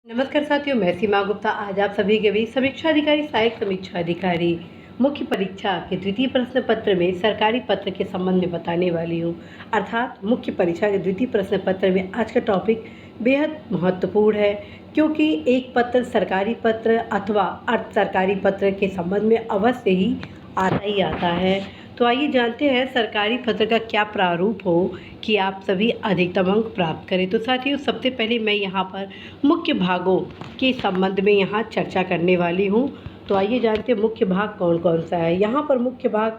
नमस्कार साथियों, मैं सीमा गुप्ता आज आप सभी के बीच समीक्षा अधिकारी सहायक समीक्षा अधिकारी मुख्य परीक्षा के द्वितीय प्रश्न पत्र में सरकारी पत्र के संबंध में बताने वाली हूँ। अर्थात मुख्य परीक्षा के द्वितीय प्रश्न पत्र में आज का टॉपिक बेहद महत्वपूर्ण है, क्योंकि एक पत्र सरकारी पत्र अथवा अर्ध सरकारी पत्र के संबंध में अवश्य ही आता ही आता है। तो आइए जानते हैं सरकारी पत्र का क्या प्रारूप हो कि आप सभी अधिकतम अंक प्राप्त करें। तो साथियों, सबसे पहले मैं यहाँ पर मुख्य भागों के संबंध में यहाँ चर्चा करने वाली हूँ। तो आइए जानते हैं मुख्य भाग कौन कौन सा है। यहाँ पर मुख्य भाग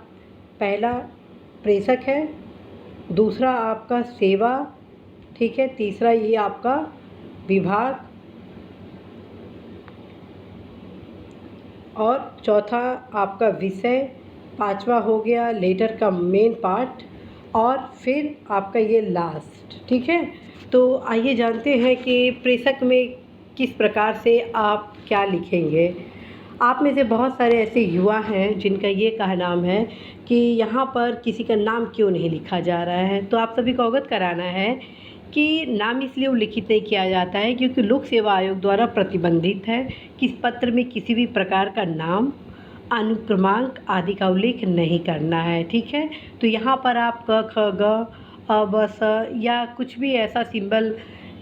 पहला प्रेषक है, दूसरा आपका सेवा, ठीक है, तीसरा ये आपका विभाग और चौथा आपका विषय, पांचवा हो गया लेटर का मेन पार्ट और फिर आपका ये लास्ट, ठीक है। तो आइए जानते हैं कि प्रेषक में किस प्रकार से आप क्या लिखेंगे। आप में से बहुत सारे ऐसे युवा हैं जिनका ये कहनाम है कि यहाँ पर किसी का नाम क्यों नहीं लिखा जा रहा है। तो आप सभी को अवगत कराना है कि नाम इसलिए उल्लिखित नहीं किया जाता है क्योंकि लोक सेवा आयोग द्वारा प्रतिबंधित है कि इस पत्र में किसी भी प्रकार का नाम, अनुक्रमांक आदि का उल्लेख नहीं करना है, ठीक है। तो यहाँ पर आप क ख ग अ ब स या कुछ भी ऐसा सिंबल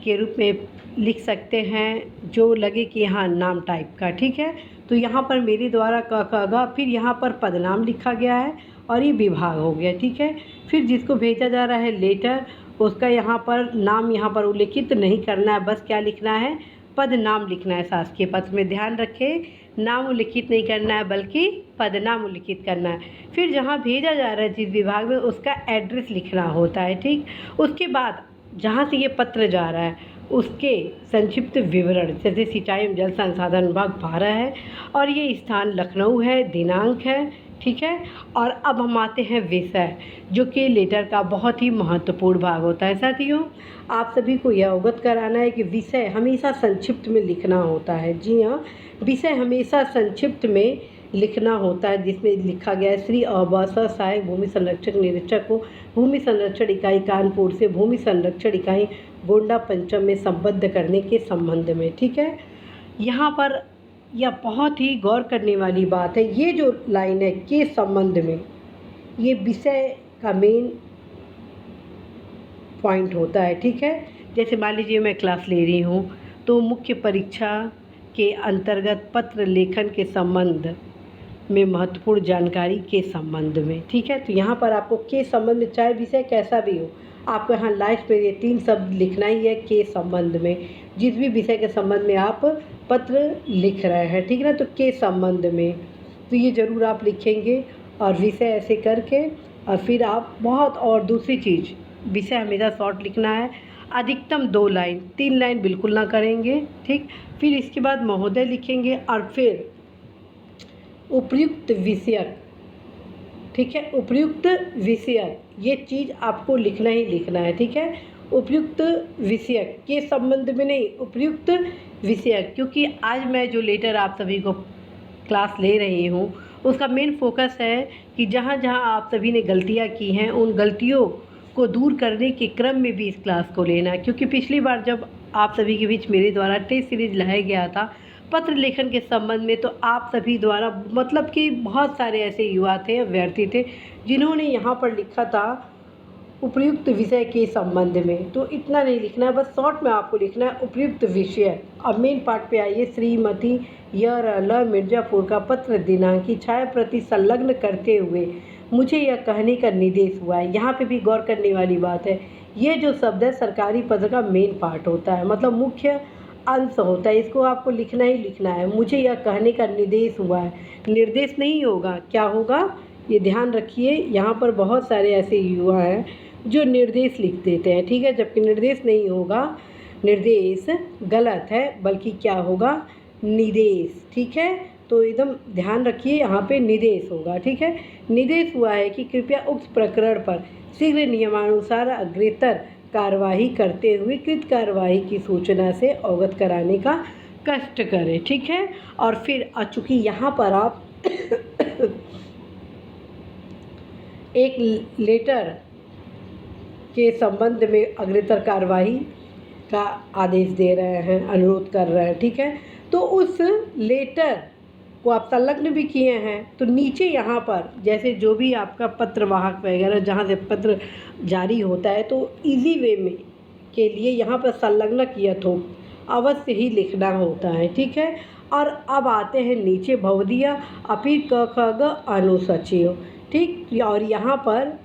के रूप में लिख सकते हैं जो लगे कि यहाँ नाम टाइप का, ठीक है। तो यहाँ पर मेरे द्वारा क ख ग, फिर यहाँ पर पदनाम लिखा गया है और ये विभाग हो गया, ठीक है। फिर जिसको भेजा जा रहा है लेटर, उसका यहाँ पर नाम यहाँ पर उल्लिखित नहीं करना है, बस क्या लिखना है, पद नाम लिखना है। शासकीय पत्र में ध्यान रखें, नाम उल्लिखित नहीं करना है बल्कि पदनाम उल्लिखित करना है। फिर जहाँ भेजा जा रहा है जिस विभाग में, उसका एड्रेस लिखना होता है, ठीक। उसके बाद जहाँ से ये पत्र जा रहा है उसके संक्षिप्त विवरण, जैसे सिंचाई एवं जल संसाधन विभाग 12 है और ये स्थान लखनऊ है, दिनांक है, ठीक है। और अब हम आते हैं विषय, जो कि लेटर का बहुत ही महत्वपूर्ण भाग होता है। साथियों, आप सभी को यह अवगत कराना है कि विषय हमेशा संक्षिप्त में लिखना होता है। जी हाँ, विषय हमेशा संक्षिप्त में लिखना होता है, जिसमें लिखा गया है श्री अ सहायक भूमि संरक्षक निरीक्षक को भूमि संरक्षण इकाई कानपुर से भूमि संरक्षण इकाई गोंडा पंचम में संबद्ध करने के संबंध में, ठीक है। यहाँ पर यह बहुत ही गौर करने वाली बात है, ये जो लाइन है के संबंध में, ये विषय का मेन पॉइंट होता है, ठीक है। जैसे मान लीजिए मैं क्लास ले रही हूँ तो मुख्य परीक्षा के अंतर्गत पत्र लेखन के संबंध में महत्वपूर्ण जानकारी के संबंध में, ठीक है। तो यहाँ पर आपको के संबंध में, चाहे विषय कैसा भी हो, आपको यहाँ लास्ट पे ये 3 शब्द लिखना ही है के संबंध में, जिस भी विषय के संबंध में आप पत्र लिख रहे हैं, ठीक है ना। तो के संबंध में तो ये ज़रूर आप लिखेंगे और विषय ऐसे करके, और फिर आप बहुत, और दूसरी चीज़, विषय हमेशा शॉर्ट लिखना है, अधिकतम 2 लाइन, 3 लाइन बिल्कुल ना करेंगे, ठीक। फिर इसके बाद महोदय लिखेंगे और फिर उपयुक्त विषयक, ठीक है, उपयुक्त विषयक, ये चीज़ आपको लिखना ही लिखना है, ठीक है। उपयुक्त विषयक के संबंध में नहीं, उपयुक्त विषयक, क्योंकि आज मैं जो लेटर आप सभी को क्लास ले रही हूँ उसका मेन फोकस है कि जहाँ जहाँ आप सभी ने गलतियाँ की हैं उन गलतियों को दूर करने के क्रम में भी इस क्लास को लेना है। क्योंकि पिछली बार जब आप सभी के बीच मेरे द्वारा टेस्ट सीरीज लाया गया था पत्र लेखन के संबंध में, तो आप सभी द्वारा, मतलब कि बहुत सारे ऐसे युवा थे, अभ्यर्थी थे जिन्होंने यहाँ पर लिखा था उपयुक्त विषय के संबंध में। तो इतना नहीं लिखना है, बस शॉर्ट में आपको लिखना है उपयुक्त विषय। अब मेन पार्ट पे आइए। श्रीमती ल मिर्जापुर का पत्र दिनांक छाया प्रति संलग्न करते हुए मुझे यह कहने का निर्देश हुआ है। यहाँ पे भी गौर करने वाली बात है, ये जो शब्द है सरकारी पत्र का मेन पार्ट होता है, मतलब मुख्य अंश होता है, इसको आपको लिखना ही लिखना है। मुझे यह कहने का निर्देश हुआ है, निर्देश नहीं होगा, क्या होगा, ये ध्यान रखिए। यहाँ पर बहुत सारे ऐसे युवा हैं जो निर्देश लिख देते हैं, ठीक है, जबकि निर्देश नहीं होगा, निर्देश गलत है, बल्कि क्या होगा, निदेश, ठीक है। तो एकदम ध्यान रखिए, यहाँ पे निदेश होगा, ठीक है। निर्देश हुआ है कि कृपया उक्त प्रकरण पर शीघ्र नियमानुसार अग्रेतर कार्यवाही करते हुए कृत कार्यवाही की सूचना से अवगत कराने का कष्ट करें, ठीक है। और फिर चूँकि यहाँ पर आप एक लेटर के संबंध में अग्रेतर कार्यवाही का आदेश दे रहे हैं, अनुरोध कर रहे हैं, ठीक है। तो उस लेटर को आप संलग्न भी किए हैं तो नीचे यहाँ पर जैसे जो भी आपका पत्रवाहक वगैरह जहाँ से पत्र जारी होता है तो इजी वे में के लिए यहाँ पर संलग्न कियत हो अवश्य ही लिखना होता है, ठीक है। और अब आते हैं नीचे भवदीय अपि क ख ग अनुसचिव, ठीक। और यहाँ पर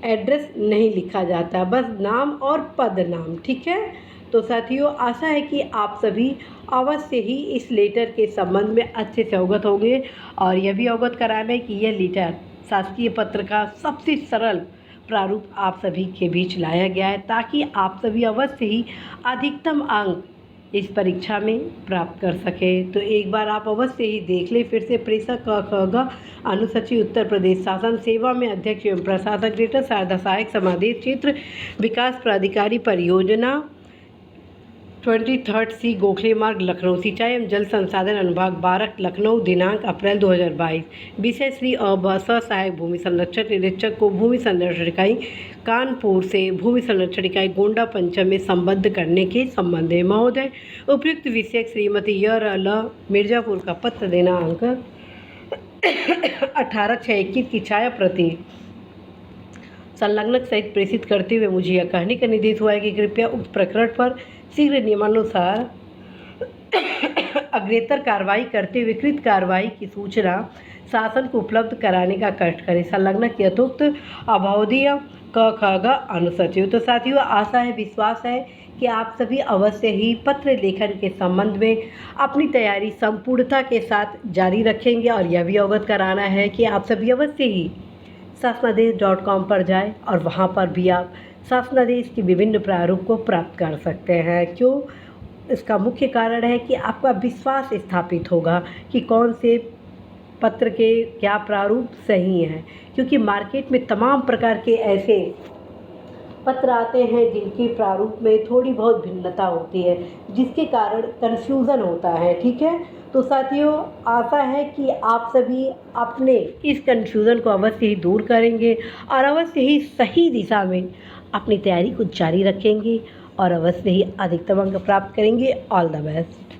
एड्रेस नहीं लिखा जाता, बस नाम और पद नाम, ठीक है। तो साथियों, आशा है कि आप सभी अवश्य ही इस लेटर के संबंध में अच्छे से अवगत होंगे और यह भी अवगत कराना है कि यह लेटर शासकीय पत्र का सबसे सरल प्रारूप आप सभी के बीच लाया गया है ताकि आप सभी अवश्य ही अधिकतम अंक इस परीक्षा में प्राप्त कर सकें। तो एक बार आप अवश्य ही देख लें फिर से। प्रेषक क ख ग अनुसूची उत्तर प्रदेश शासन सेवा में अध्यक्ष एवं प्रशासक ग्रेटर शारदा सहायक समादेश क्षेत्र विकास प्राधिकारी परियोजना 23 सी गोखले मार्ग लखनऊ सिंचाई एवं जल संसाधन अनुभाग 12 लखनऊ दिनांक अप्रैल 2022। विषय श्री सहायक भूमि संरक्षण निरीक्षक को भूमि संरक्षण इकाई कानपुर से भूमि संरक्षण इकाई गोंडा पंचम में संबद्ध करने के संबंध में महोदय उपयुक्त विषय श्रीमती ल मिर्जापुर का पत्र दिनांक 18/6/21 की छाया प्रति संलग्नक सहित प्रेषित करते हुए मुझे यह कहने का निर्देश हुआ है कि कृपया उक्त प्रकरण पर शीघ्र नियमानुसार अग्रेतर कार्रवाई करते हुए कृत कार्रवाई की सूचना शासन को उपलब्ध कराने का कष्ट करें। संलग्नक यथोक्त अभवदीय क ख ग अनुसूचिव। तो साथियों, आशा है, विश्वास है कि आप सभी अवश्य ही पत्र लेखन के संबंध में अपनी तैयारी संपूर्णता के साथ जारी रखेंगे और यह भी अवगत कराना है कि आप सभी अवश्य ही शासनादेश.com पर जाएं और वहां पर भी आप शासनादेश के विभिन्न प्रारूप को प्राप्त कर सकते हैं। क्यों? इसका मुख्य कारण है कि आपका विश्वास स्थापित होगा कि कौन से पत्र के क्या प्रारूप सही हैं, क्योंकि मार्केट में तमाम प्रकार के ऐसे पत्र आते हैं जिनकी प्रारूप में थोड़ी बहुत भिन्नता होती है जिसके कारण कन्फ्यूज़न होता है, ठीक है। तो साथियों, आशा है कि आप सभी अपने इस कन्फ्यूज़न को अवश्य ही दूर करेंगे और अवश्य ही सही दिशा में अपनी तैयारी को जारी रखेंगे और अवश्य ही अधिकतम अंक प्राप्त करेंगे। All the best.